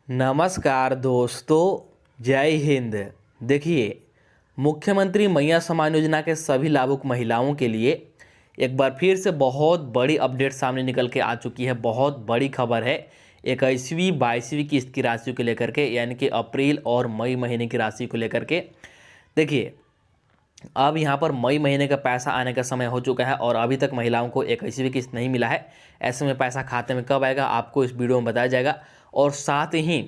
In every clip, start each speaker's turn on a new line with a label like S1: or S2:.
S1: नमस्कार दोस्तों, जय हिंद। देखिए, मुख्यमंत्री मैया सम्मान योजना के सभी लाभुक महिलाओं के लिए एक बार फिर से बहुत बड़ी अपडेट सामने निकल के आ चुकी है। बहुत बड़ी खबर है। 21वीं 22वीं किस्त की राशि को लेकर के, यानी कि अप्रैल और मई महीने की राशि को लेकर के। देखिए, अब यहाँ पर मई महीने का पैसा आने का समय हो चुका है और अभी तक महिलाओं को 21वीं किस्त नहीं मिला है। ऐसे में पैसा खाते में कब आएगा, आपको इस वीडियो में बताया जाएगा। और साथ ही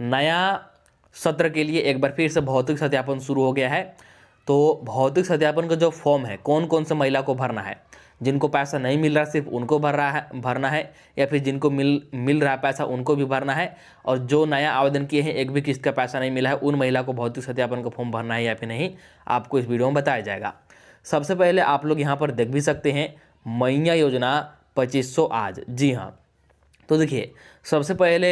S1: नया सत्र के लिए एक बार फिर से भौतिक सत्यापन शुरू हो गया है। तो भौतिक सत्यापन का जो फॉर्म है, कौन कौन से महिला को भरना है, जिनको पैसा नहीं मिल रहा सिर्फ उनको भरना है, या फिर जिनको मिल रहा है पैसा उनको भी भरना है, और जो नया आवेदन किए हैं एक भी किस्त का पैसा नहीं मिला है उन महिला को भौतिक सत्यापन का फॉर्म भरना है या फिर नहीं, आपको इस वीडियो में बताया जाएगा। सबसे पहले आप लोग यहाँ पर देख भी सकते हैं, मैया योजना 2500 आज। जी हाँ, तो देखिए, सबसे पहले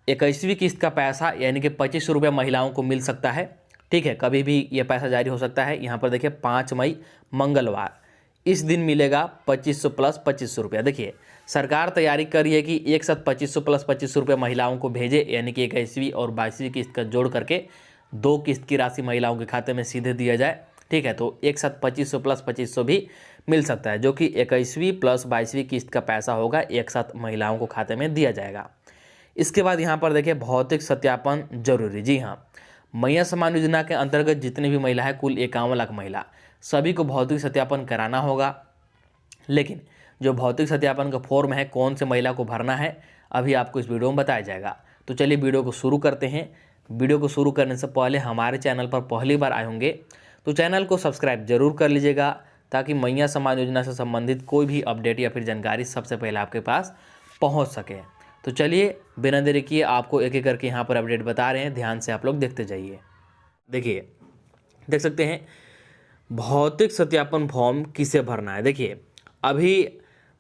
S1: 21वीं किस्त का पैसा यानी कि 2500 रुपये महिलाओं को मिल सकता है। ठीक है, कभी भी ये पैसा जारी हो सकता है। यहाँ पर देखिए 5 मई मंगलवार, इस दिन मिलेगा 2500 प्लस 2500 रुपया। देखिए, सरकार तैयारी कर रही है कि एक साथ 2500 प्लस 2500 रुपये महिलाओं को भेजे, यानी कि 21वीं और 22वीं किस्त का जोड़ करके 2 किस्त की राशि महिलाओं के खाते में सीधे दिया जाए। ठीक है, तो एक साथ 2500 प्लस 2500 भी मिल सकता है, जो कि 21वीं प्लस 22वीं किस्त का पैसा होगा, एक साथ महिलाओं को खाते में दिया जाएगा। इसके बाद यहाँ पर देखिए, भौतिक सत्यापन जरूरी। जी हाँ, मैया सम्मान योजना के अंतर्गत जितनी भी महिला है, कुल 51 लाख महिला, सभी को भौतिक सत्यापन कराना होगा। लेकिन जो भौतिक सत्यापन का फॉर्म है, कौन से महिला को भरना है, अभी आपको इस वीडियो में बताया जाएगा। तो चलिए वीडियो को शुरू करते हैं। वीडियो को शुरू करने से पहले हमारे चैनल पर पहली बार आए होंगे तो चैनल को सब्सक्राइब जरूर कर लीजिएगा, ताकि मैया सम्मान योजना से संबंधित कोई भी अपडेट या फिर जानकारी सबसे पहले आपके पास पहुंच सके। तो चलिए बिना देरी किए आपको एक एक करके यहाँ पर अपडेट बता रहे हैं, ध्यान से आप लोग देखते जाइए। देखिए, देख सकते हैं भौतिक सत्यापन फॉर्म किसे भरना है। देखिए, अभी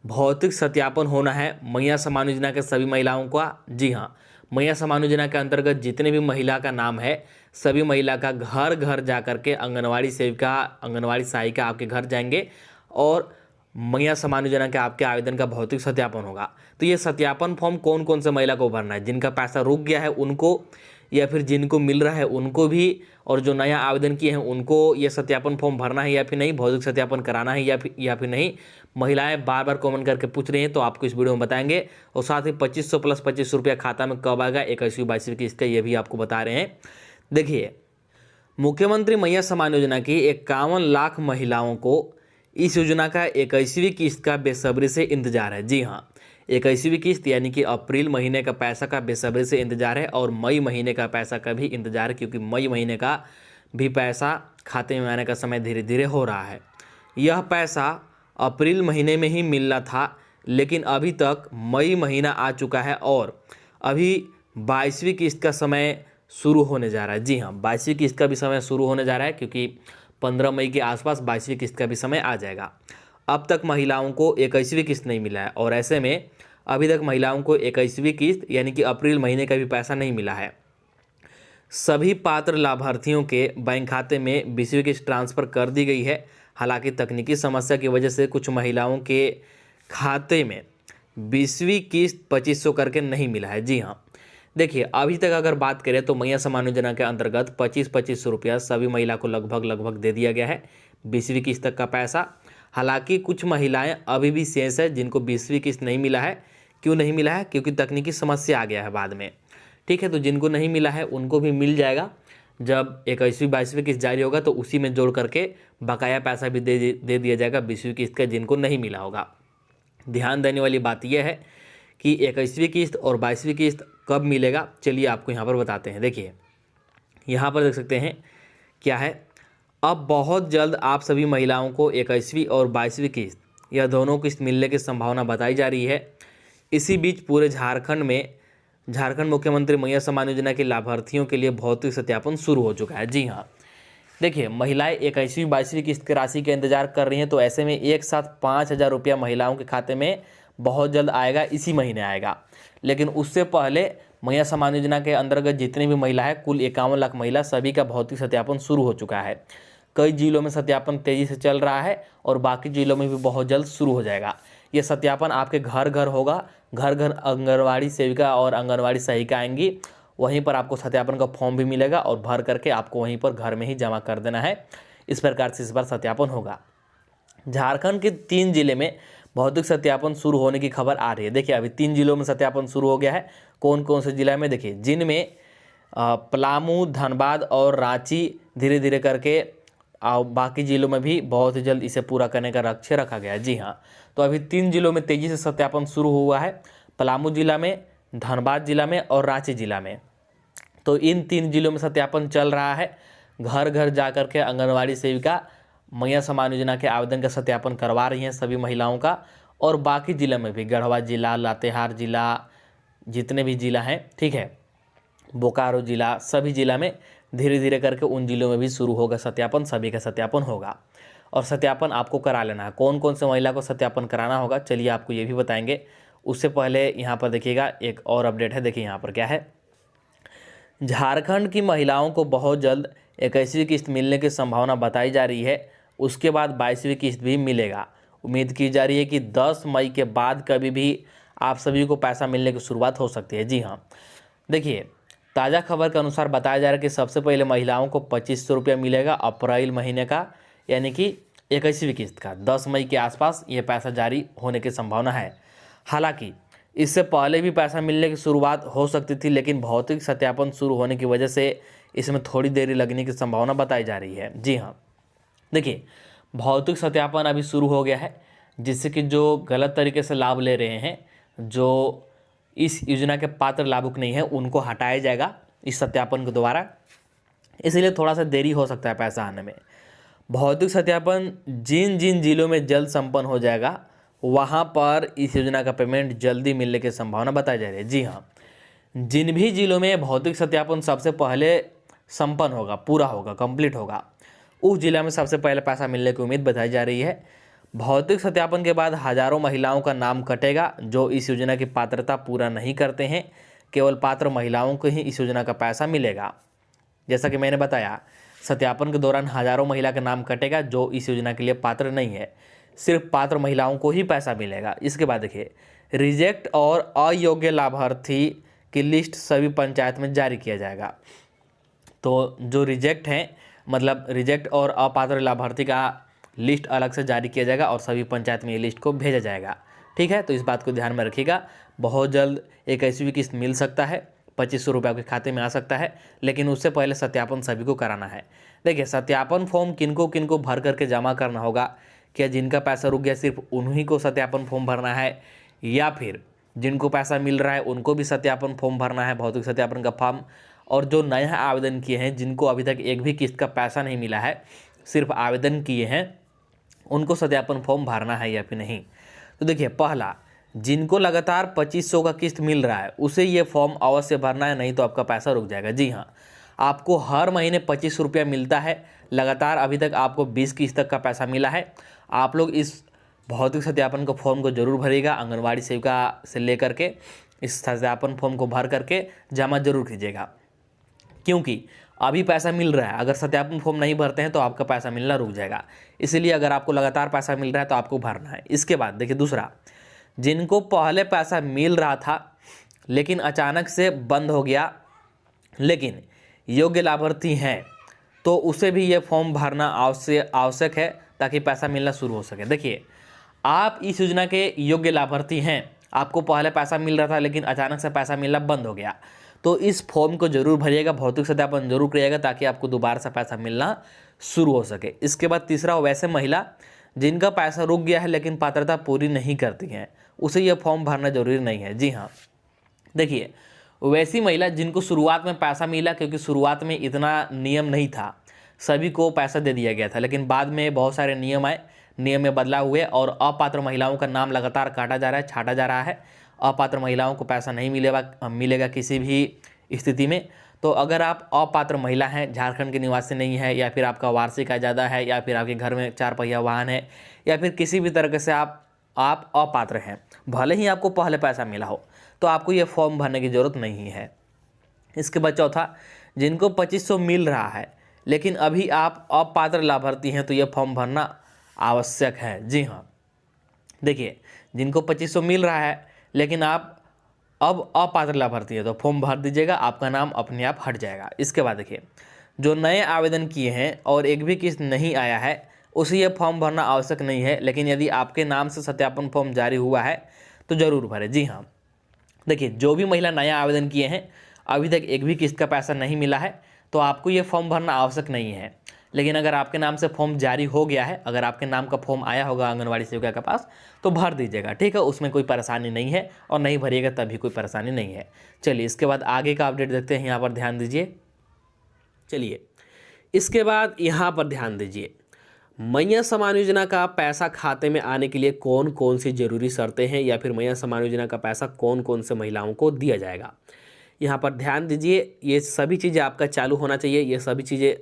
S1: भौतिक सत्यापन होना है मैया सम्मान योजना के सभी महिलाओं का। जी हाँ, मैया सम्मान योजना के अंतर्गत जितने भी महिला का नाम है, सभी महिला का घर घर जा करके आंगनवाड़ी सेविका, आंगनवाड़ी सहायिका आपके घर जाएंगे और मैया सम्मान योजना के आपके आवेदन का भौतिक सत्यापन होगा। तो ये सत्यापन फॉर्म कौन कौन से महिला को भरना है, जिनका पैसा रुक गया है उनको, या फिर जिनको मिल रहा है उनको भी, और जो नया आवेदन किए हैं उनको ये सत्यापन फॉर्म भरना है या फिर नहीं, भौतिक सत्यापन कराना है या फिर नहीं। महिलाएं बार बार कमेंट करके पूछ रही हैं, तो आपको इस वीडियो में बताएंगे। और साथ ही 2500 प्लस 2500 रुपया खाता में कब आएगा, 21वीं 22वीं किस्त का, ये भी आपको बता रहे हैं। देखिए, मुख्यमंत्री मैया सम्मान योजना की 51 लाख महिलाओं को इस योजना का 21वीं किस्त का बेसब्री से इंतजार है। जी हाँ, 21वीं किस्त यानी कि अप्रैल महीने का पैसा का बेसब्री से इंतजार है, और मई महीने का पैसा का भी इंतजार है, क्योंकि मई महीने का भी पैसा खाते में आने का समय धीरे धीरे हो रहा है। यह पैसा अप्रैल महीने में ही मिलना था, लेकिन अभी तक मई महीना आ चुका है और अभी 22वीं किस्त का समय शुरू होने जा रहा है। जी हाँ, 22वीं किस्त का भी समय शुरू होने जा रहा है, क्योंकि 15 मई के आसपास 22वीं किस्त का भी समय आ जाएगा। अब तक महिलाओं को 21वीं किस्त नहीं मिला है, और ऐसे में अभी तक महिलाओं को 21वीं किस्त यानी कि अप्रैल महीने का भी पैसा नहीं मिला है। सभी पात्र लाभार्थियों के बैंक खाते में 20वीं किस्त ट्रांसफ़र कर दी गई है। हालांकि तकनीकी समस्या की वजह से कुछ महिलाओं के खाते में 20वीं किस्त 2500 करके नहीं मिला है। जी हाँ, देखिए, अभी तक अगर बात करें तो मैया सम्मान योजना के अंतर्गत 2500 रुपया सभी महिला को लगभग दे दिया गया है, 20वीं किस्त तक का पैसा। हालांकि कुछ महिलाएं अभी भी शेष है, जिनको 20वीं किस्त नहीं मिला है। क्यों नहीं मिला है? क्योंकि तकनीकी समस्या आ गया है बाद में। ठीक है, तो जिनको नहीं मिला है उनको भी मिल जाएगा। जब 21वीं 22वीं किस्त जारी होगा तो उसी में जोड़ करके बकाया पैसा भी दे दिया जाएगा 20वीं किस्त का, जिनको नहीं मिला होगा। ध्यान देने वाली बात यह है कि 21वीं किस्त और 22वीं किस्त कब मिलेगा, चलिए आपको यहाँ पर बताते हैं। देखिए, यहाँ पर देख सकते हैं क्या है, अब बहुत जल्द आप सभी महिलाओं को 21वीं और 22वीं किस्त, यह दोनों किस्त मिलने की संभावना बताई जा रही है। इसी बीच पूरे झारखंड मुख्यमंत्री मैया सम्मान योजना के लाभार्थियों के लिए भौतिक सत्यापन शुरू हो चुका है। जी हाँ, देखिए, महिलाएं 21वीं 22वीं किस्त की राशि का इंतजार कर रही हैं, तो ऐसे में एक साथ 5000 रुपया महिलाओं के खाते में बहुत जल्द आएगा, इसी महीने आएगा। लेकिन उससे पहले मैया सम्मान योजना के अंतर्गत जितनी भी महिला है, कुल 51 लाख महिला, सभी का भौतिक सत्यापन शुरू हो चुका है। कई जिलों में सत्यापन तेजी से चल रहा है और बाकी जिलों में भी बहुत जल्द शुरू हो जाएगा। ये सत्यापन आपके घर घर होगा, घर घर आंगनवाड़ी सेविका और आंगनवाड़ी सहायिका आएंगी, वहीं पर आपको सत्यापन का फॉर्म भी मिलेगा और भर करके आपको वहीं पर घर में ही जमा कर देना है। इस प्रकार से इस बार सत्यापन होगा। झारखंड के 3 जिले में भौतिक सत्यापन शुरू होने की खबर आ रही है। देखिए अभी 3 जिलों में सत्यापन शुरू हो गया है। कौन कौन से जिला में, देखिए जिनमें पलामू, धनबाद और रांची धीरे धीरे करके बाकी जिलों में भी बहुत ही जल्द इसे पूरा करने का लक्ष्य रखा गया है। जी हाँ, तो अभी 3 जिलों में तेजी से सत्यापन शुरू हुआ है, पलामू जिला में, धनबाद जिला में और रांची जिला में। तो इन 3 जिलों में सत्यापन चल रहा है। घर घर जा कर के आंगनवाड़ी सेविका मैया सम्मान योजना के आवेदन का सत्यापन करवा रही हैं सभी महिलाओं का। और बाकी जिला में भी, गढ़वा जिला, लातेहार जिला, जितने भी जिला हैं, ठीक है, बोकारो जिला, सभी जिला में धीरे धीरे करके उन जिलों में भी शुरू होगा सत्यापन, सभी का सत्यापन होगा। और सत्यापन आपको करा लेना है। कौन कौन से महिला को सत्यापन कराना होगा, चलिए आपको ये भी बताएंगे। उससे पहले यहाँ पर देखिएगा एक और अपडेट है। देखिए यहाँ पर क्या है, झारखंड की महिलाओं को बहुत जल्द 21वीं किस्त मिलने की संभावना बताई जा रही है। उसके बाद 22वीं किस्त भी मिलेगा। उम्मीद की जा रही है कि 10 मई के बाद कभी भी आप सभी को पैसा मिलने की शुरुआत हो सकती है। जी हाँ, देखिए ताज़ा खबर के अनुसार बताया जा रहा है कि सबसे पहले महिलाओं को 2500 रुपया मिलेगा अप्रैल महीने का, यानी कि 21वीं किस्त का 10 मई के आसपास ये पैसा जारी होने की संभावना है। हालांकि इससे पहले भी पैसा मिलने की शुरुआत हो सकती थी, लेकिन भौतिक सत्यापन शुरू होने की वजह से इसमें थोड़ी देरी लगने की संभावना बताई जा रही है। जी हाँ, देखिए भौतिक सत्यापन अभी शुरू हो गया है, जिससे कि जो गलत तरीके से लाभ ले रहे हैं, जो इस योजना के पात्र लाभुक नहीं है, उनको हटाया जाएगा इस सत्यापन के द्वारा। इसलिए थोड़ा सा देरी हो सकता है पैसा आने में। भौतिक सत्यापन जिन जिन जिलों में जल्द संपन्न हो जाएगा, वहाँ पर इस योजना का पेमेंट जल्दी मिलने की संभावना बताई जा रही है। जी हाँ, जिन भी जिलों में भौतिक सत्यापन सबसे पहले संपन्न होगा, पूरा होगा, कंप्लीट होगा, उस जिला में सबसे पहले पैसा मिलने की उम्मीद बताई जा रही है। भौतिक सत्यापन के बाद हजारों महिलाओं का नाम कटेगा जो इस योजना की पात्रता पूरा नहीं करते हैं। केवल पात्र महिलाओं को ही इस योजना का पैसा मिलेगा। जैसा कि मैंने बताया, सत्यापन के दौरान हजारों महिला का नाम कटेगा जो इस योजना के लिए पात्र नहीं है। सिर्फ पात्र महिलाओं को ही पैसा मिलेगा। इसके बाद देखिए, रिजेक्ट और अयोग्य लाभार्थी की लिस्ट सभी पंचायत में जारी किया जाएगा। तो जो रिजेक्ट हैं, मतलब रिजेक्ट और अपात्र लाभार्थी का लिस्ट अलग से जारी किया जाएगा और सभी पंचायत में ये लिस्ट को भेजा जाएगा। ठीक है, तो इस बात को ध्यान में रखिएगा। बहुत जल्द 21वीं किस्त मिल सकता है, 2500 रुपये आपके खाते में आ सकता है, लेकिन उससे पहले सत्यापन सभी को कराना है। देखिए सत्यापन फॉर्म किनको किनको भर करके जमा करना होगा, क्या जिनका पैसा रुक गया सिर्फ उन्हीं को सत्यापन फॉर्म भरना है, या फिर जिनको पैसा मिल रहा है उनको भी सत्यापन फॉर्म भरना है, भौतिक सत्यापन का फॉर्म। और जो नया आवेदन किए हैं, जिनको अभी तक एक भी किस्त का पैसा नहीं मिला है, सिर्फ आवेदन किए हैं, उनको सत्यापन फॉर्म भरना है या फिर नहीं। तो देखिए, पहला, जिनको लगातार 2500 का किस्त मिल रहा है उसे ये फॉर्म अवश्य भरना है, नहीं तो आपका पैसा रुक जाएगा। जी हाँ, आपको हर महीने 2500 रुपया मिलता है लगातार। अभी तक आपको 20 किस्त तक का पैसा मिला है। आप लोग इस भौतिक सत्यापन का फॉर्म को जरूर भरिएगा। आंगनवाड़ी सेविका से लेकर के इस सत्यापन फॉर्म को भर करके जमा जरूर कीजिएगा, क्योंकि अभी पैसा मिल रहा है। अगर सत्यापन फॉर्म नहीं भरते हैं तो आपका पैसा मिलना रुक जाएगा। इसलिए अगर आपको लगातार पैसा मिल रहा है तो आपको भरना है। इसके बाद देखिए दूसरा, जिनको पहले पैसा मिल रहा था लेकिन अचानक से बंद हो गया, लेकिन योग्य लाभार्थी हैं, तो उसे भी ये फॉर्म भरना आवश्यक है ताकि पैसा मिलना शुरू हो सके। देखिए, आप इस योजना के योग्य लाभार्थी हैं, आपको पहले पैसा मिल रहा था लेकिन अचानक से पैसा मिलना बंद हो गया, तो इस फॉर्म को जरूर भरिएगा, भौतिक सत्यापन जरूर करिएगा ताकि आपको दोबारा से पैसा मिलना शुरू हो सके। इसके बाद तीसरा, वैसे महिला जिनका पैसा रुक गया है लेकिन पात्रता पूरी नहीं करती हैं, उसे यह फॉर्म भरना जरूरी नहीं है। जी हाँ, देखिए वैसी महिला जिनको शुरुआत में पैसा मिला, क्योंकि शुरुआत में इतना नियम नहीं था, सभी को पैसा दे दिया गया था, लेकिन बाद में बहुत सारे नियम आए, नियम में बदलाव हुए और अपात्र महिलाओं का नाम लगातार काटा जा रहा है, छाटा जा रहा है। अपात्र महिलाओं को पैसा नहीं मिलेगा किसी भी स्थिति में। तो अगर आप अपात्र महिला हैं, झारखंड के निवासी नहीं है, या फिर आपका वार्षिक आय ज़्यादा है, या फिर आपके घर में 4 पहिया वाहन है, या फिर किसी भी तरीके से आप अपात्र हैं, भले ही आपको पहले पैसा मिला हो, तो आपको ये फॉर्म भरने की ज़रूरत नहीं है। इसके बाद चौथा, जिनको 2500 मिल रहा है लेकिन अभी आप अपात्र लाभार्थी हैं, तो ये फॉर्म भरना आवश्यक है। जी हाँ, देखिए जिनको 2500 मिल रहा है लेकिन आप अब अपात्र लाभार्थी है तो फॉर्म भर दीजिएगा, आपका नाम अपने आप हट जाएगा। इसके बाद देखिए, जो नए आवेदन किए हैं और एक भी किस्त नहीं आया है उसे ये फॉर्म भरना आवश्यक नहीं है, लेकिन यदि आपके नाम से सत्यापन फॉर्म जारी हुआ है तो ज़रूर भरें। जी हाँ, देखिए, जो भी महिला नया आवेदन किए हैं अभी तक एक भी किस्त का पैसा नहीं मिला है तो आपको ये फॉर्म भरना आवश्यक नहीं है। लेकिन अगर आपके नाम से फॉर्म जारी हो गया है, अगर आपके नाम का फॉर्म आया होगा आंगनवाड़ी सेविका के पास तो भर दीजिएगा, ठीक है, उसमें कोई परेशानी नहीं है, और नहीं भरिएगा तभी कोई परेशानी नहीं है। चलिए इसके बाद आगे का अपडेट देखते हैं, यहाँ पर ध्यान दीजिए। चलिए इसके बाद यहाँ पर ध्यान दीजिए, मैया समान योजना का पैसा खाते में आने के लिए कौन कौन सी जरूरी शर्तें हैं, या फिर मैया समान योजना का पैसा कौन कौन से महिलाओं को दिया जाएगा। यहाँ पर ध्यान दीजिए, ये सभी चीज़ें आपका चालू होना चाहिए, ये सभी चीज़ें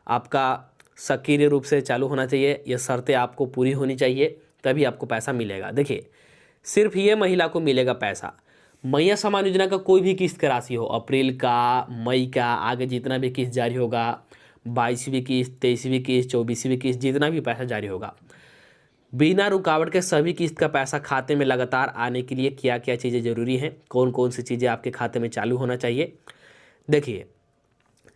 S1: आपका सक्रिय रूप से चालू होना चाहिए, ये शर्तें आपको पूरी होनी चाहिए, तभी आपको पैसा मिलेगा। देखिए, सिर्फ ये महिला को मिलेगा पैसा। मैया समान योजना का कोई भी किस्त का राशि हो, अप्रैल का, मई का, आगे जितना भी किस्त जारी होगा, 22वीं किस्त, 23वीं किस्त, 24वीं किस्त, जितना भी पैसा जारी होगा, बिना रुकावट के सभी किस्त का पैसा खाते में लगातार आने के लिए क्या क्या चीज़ें ज़रूरी हैं, कौन कौन सी चीज़ें आपके खाते में चालू होना चाहिए। देखिए,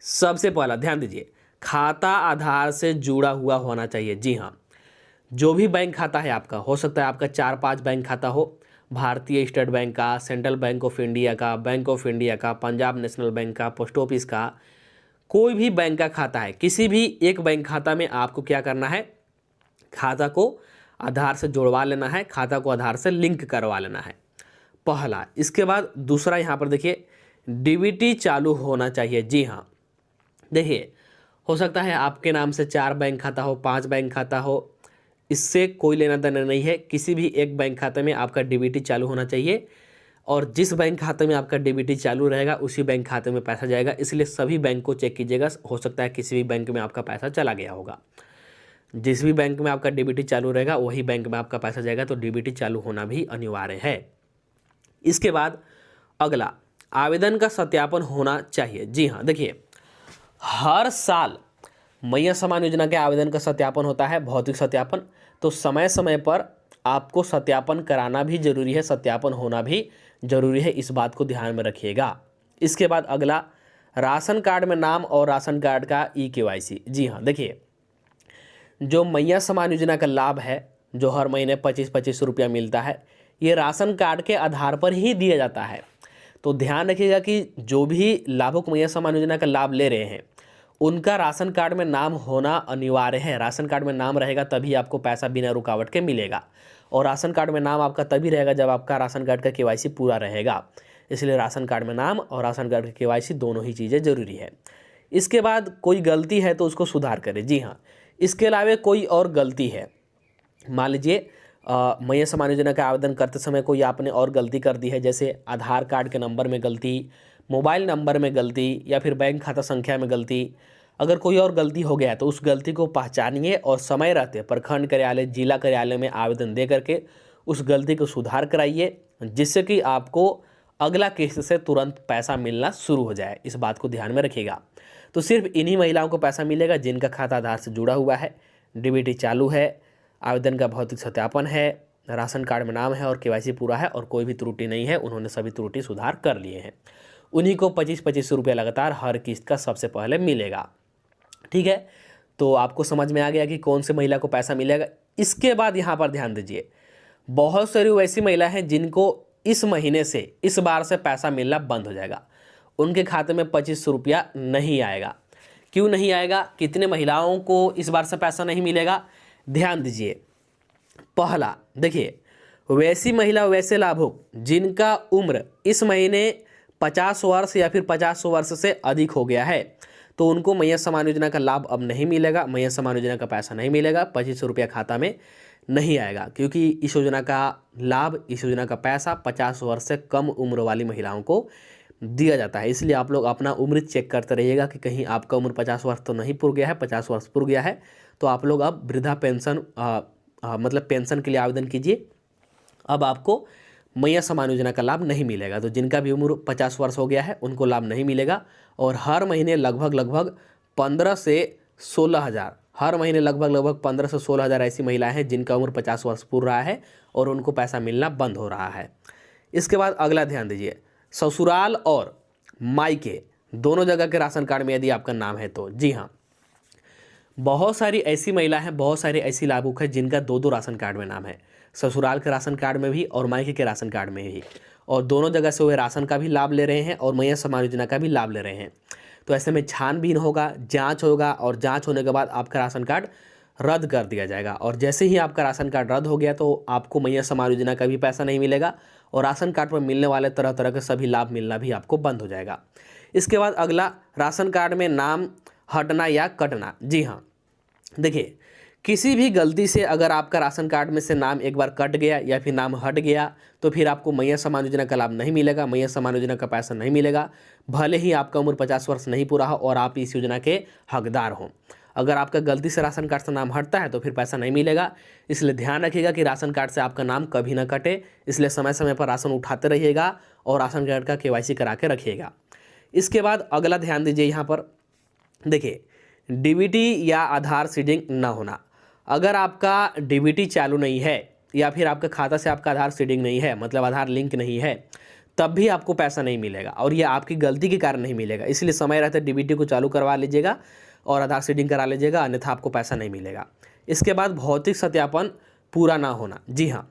S1: सबसे पहला ध्यान दीजिए, खाता आधार से जुड़ा हुआ होना चाहिए। जी हाँ, जो भी बैंक खाता है आपका, हो सकता है आपका 4-5 बैंक खाता हो, भारतीय स्टेट बैंक का, सेंट्रल बैंक ऑफ इंडिया का, बैंक ऑफ इंडिया का, पंजाब नेशनल बैंक का, पोस्ट ऑफिस का, कोई भी बैंक का खाता है, किसी भी एक बैंक खाता में आपको क्या करना है, खाता को आधार से जुड़वा लेना है, खाता को आधार से लिंक करवा लेना है, पहला। इसके बाद दूसरा, यहाँ पर देखिए, डीबीटी चालू होना चाहिए। जी हाँ, देखिए, हो सकता है आपके नाम से 4 बैंक खाता हो, 5 बैंक खाता हो, इससे कोई लेना देना नहीं है, किसी भी एक बैंक खाते में आपका डीबीटी चालू होना चाहिए, और जिस बैंक खाते में आपका डीबीटी चालू रहेगा उसी बैंक खाते में पैसा जाएगा, इसलिए सभी बैंक को चेक कीजिएगा। हो सकता है किसी भी बैंक में आपका पैसा चला गया होगा, जिस भी बैंक में आपका डीबीटी चालू रहेगा वही बैंक में आपका पैसा जाएगा, तो डीबीटी चालू होना भी अनिवार्य है। इसके बाद अगला, आवेदन का सत्यापन होना चाहिए। जी हाँ, देखिए, हर साल मैया समान योजना के आवेदन का सत्यापन होता है, भौतिक सत्यापन, तो समय समय पर आपको सत्यापन कराना भी जरूरी है, सत्यापन होना भी जरूरी है, इस बात को ध्यान में रखिएगा। इसके बाद अगला, राशन कार्ड में नाम और राशन कार्ड का ई-केवाईसी। जी हाँ, देखिए, जो मैया समान योजना का लाभ है, जो हर महीने 25-25 रुपया मिलता है, ये राशन कार्ड के आधार पर ही दिया जाता है। तो ध्यान रखिएगा कि जो भी लाभुक मैया समान योजना का लाभ ले रहे हैं उनका राशन कार्ड में नाम होना अनिवार्य है। राशन कार्ड में नाम रहेगा तभी आपको पैसा बिना रुकावट के मिलेगा, और राशन कार्ड में नाम आपका तभी रहेगा जब आपका राशन कार्ड का केवाईसी पूरा रहेगा, इसलिए राशन कार्ड में नाम और राशन कार्ड का केवाईसी दोनों ही चीज़ें ज़रूरी है। इसके बाद कोई गलती है तो उसको सुधार करें। जी हाँ, इसके अलावा कोई और गलती है, मान लीजिए मैया समान योजना का आवेदन करते समय कोई आपने और गलती कर दी है, जैसे आधार कार्ड के नंबर में गलती, मोबाइल नंबर में गलती, या फिर बैंक खाता संख्या में गलती, अगर कोई और गलती हो गया है तो उस गलती को पहचानिए और समय रहते प्रखंड कार्यालय, जिला कार्यालय में आवेदन दे करके उस गलती को सुधार कराइए, जिससे कि आपको अगला किस्त से तुरंत पैसा मिलना शुरू हो जाए। इस बात को ध्यान में रखिएगा। तो सिर्फ इन्हीं महिलाओं को पैसा मिलेगा जिनका खाता आधार से जुड़ा हुआ है, डीबीटी चालू है, आवेदन का भौतिक सत्यापन है, राशन कार्ड में नाम है और केवाईसी पूरा है और कोई भी त्रुटि नहीं है, उन्होंने सभी त्रुटि सुधार कर लिए हैं। उन्हीं को 25-25 रुपये लगातार हर किस्त का सबसे पहले मिलेगा। ठीक है, तो आपको समझ में आ गया कि कौन से महिला को पैसा मिलेगा। इसके बाद यहाँ पर ध्यान दीजिए, बहुत सारी वैसी महिला हैं जिनको इस महीने से, इस बार से पैसा मिलना बंद हो जाएगा, उनके खाते में 2500 रुपया नहीं आएगा। क्यों नहीं आएगा, कितने महिलाओं को इस बार से पैसा नहीं मिलेगा, ध्यान दीजिए। पहला देखिए, वैसी महिला, वैसे लाभुक जिनका उम्र इस महीने 50 वर्ष या फिर 50 वर्ष से अधिक हो गया है, तो उनको मैया समान योजना का लाभ अब नहीं मिलेगा, मैया समान योजना का पैसा नहीं मिलेगा, 2500 रुपया खाता में नहीं आएगा, क्योंकि इस योजना का लाभ, इस योजना का पैसा 50 वर्ष से कम उम्र वाली महिलाओं को दिया जाता है। इसलिए आप लोग अपना उम्र चेक करते रहिएगा कि कहीं आपका उम्र 50 वर्ष तो नहीं पूर गया है। 50 वर्ष पूर गया है तो आप लोग अब वृद्धा पेंशन मतलब पेंशन के लिए आवेदन कीजिए। अब आपको मैया समान योजना का लाभ नहीं मिलेगा। तो जिनका भी उम्र 50 वर्ष हो गया है उनको लाभ नहीं मिलेगा, और हर महीने लगभग 15 से 16 हज़ार, हर महीने लगभग 15 से 16 हज़ार ऐसी महिलाएं हैं जिनका उम्र 50 वर्ष पूरा रहा है और उनको पैसा मिलना बंद हो रहा है। इसके बाद अगला ध्यान दीजिए, ससुराल और मायके दोनों जगह के राशन कार्ड में यदि आपका नाम है तो जी हाँ, बहुत सारी ऐसी महिला हैं, बहुत सारी ऐसी लाभुक हैं जिनका दो दो राशन कार्ड में नाम है, ससुराल के राशन कार्ड में भी और मायके के राशन कार्ड में भी, और दोनों जगह से वे राशन का भी लाभ ले रहे हैं और मैया सम्मान योजना का भी लाभ ले रहे हैं। तो ऐसे में छानबीन होगा, जांच होगा और जांच होने के बाद आपका राशन कार्ड रद्द कर दिया जाएगा। और जैसे ही आपका राशन कार्ड रद्द हो गया तो आपको मैया सम्मान योजना का भी पैसा नहीं मिलेगा और राशन कार्ड पर मिलने वाले तरह तरह के सभी लाभ मिलना भी आपको बंद हो जाएगा। इसके बाद अगला, राशन कार्ड में नाम हटना या कटना। जी हाँ, देखिए, किसी भी गलती से अगर आपका राशन कार्ड में से नाम एक बार कट गया या फिर नाम हट गया तो फिर आपको मैया सम्मान योजना का लाभ नहीं मिलेगा, मैया सम्मान योजना का पैसा नहीं मिलेगा, भले ही आपका उम्र 50 वर्ष नहीं पूरा हो और आप इस योजना के हकदार हों। अगर आपका गलती से राशन कार्ड से नाम हटता है तो फिर पैसा नहीं मिलेगा। इसलिए ध्यान रखिएगा कि राशन कार्ड से आपका नाम कभी ना कटे, इसलिए समय समय पर राशन उठाते रहिएगा और राशन कार्ड का KYC करा के रखिएगा। इसके बाद अगला ध्यान दीजिए, यहाँ पर देखिए, DBT या आधार सीडिंग ना होना। अगर आपका DBT चालू नहीं है या फिर आपका खाता से आपका आधार सीडिंग नहीं है, मतलब आधार लिंक नहीं है, तब भी आपको पैसा नहीं मिलेगा और ये आपकी गलती के कारण नहीं मिलेगा। इसलिए समय रहते DBT को चालू करवा लीजिएगा और आधार सीडिंग करा लीजिएगा, अन्यथा आपको पैसा नहीं मिलेगा। इसके बाद भौतिक सत्यापन पूरा ना होना। जी हाँ,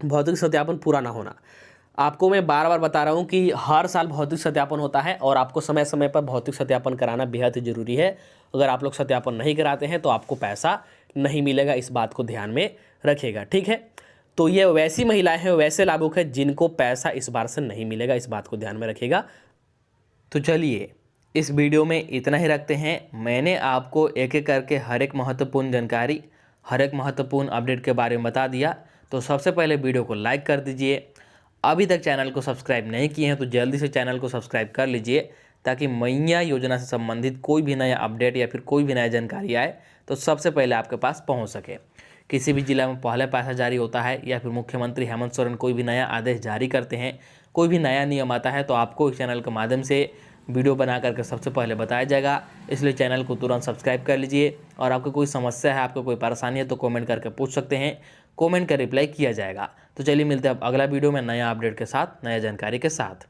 S1: भौतिक सत्यापन पूरा ना होना। आपको मैं बार बार बता रहा हूँ कि हर साल भौतिक सत्यापन होता है और आपको समय समय पर भौतिक सत्यापन कराना बेहद ही ज़रूरी है। अगर आप लोग सत्यापन नहीं कराते हैं तो आपको पैसा नहीं मिलेगा, इस बात को ध्यान में रखिएगा, ठीक है। तो ये वैसी महिलाएं हैं, वैसे लाभुक हैं जिनको पैसा इस बार से नहीं मिलेगा, इस बात को ध्यान में रखिएगा। तो चलिए, इस वीडियो में इतना ही रखते हैं। मैंने आपको एक एक करके हर एक महत्वपूर्ण जानकारी, हर एक महत्वपूर्ण अपडेट के बारे में बता दिया। तो सबसे पहले वीडियो को लाइक कर दीजिए। अभी तक चैनल को सब्सक्राइब नहीं किए हैं तो जल्दी से चैनल को सब्सक्राइब कर लीजिए, ताकि मैया योजना से संबंधित कोई भी नया अपडेट या फिर कोई भी नया जानकारी आए तो सबसे पहले आपके पास पहुंच सके। किसी भी जिला में पहले पैसा जारी होता है या फिर मुख्यमंत्री हेमंत सोरेन कोई भी नया आदेश जारी करते हैं, कोई भी नया नियम आता है, तो आपको इस चैनल के माध्यम से वीडियो बना करके सबसे पहले बताया जाएगा। इसलिए चैनल को तुरंत सब्सक्राइब कर लीजिए और आपको कोई समस्या है, आपको कोई परेशानी है तो कमेंट करके पूछ सकते हैं, कमेंट का रिप्लाई किया जाएगा। तो चलिए मिलते हैं अब अगला वीडियो में नया अपडेट के साथ, नया जानकारी के साथ।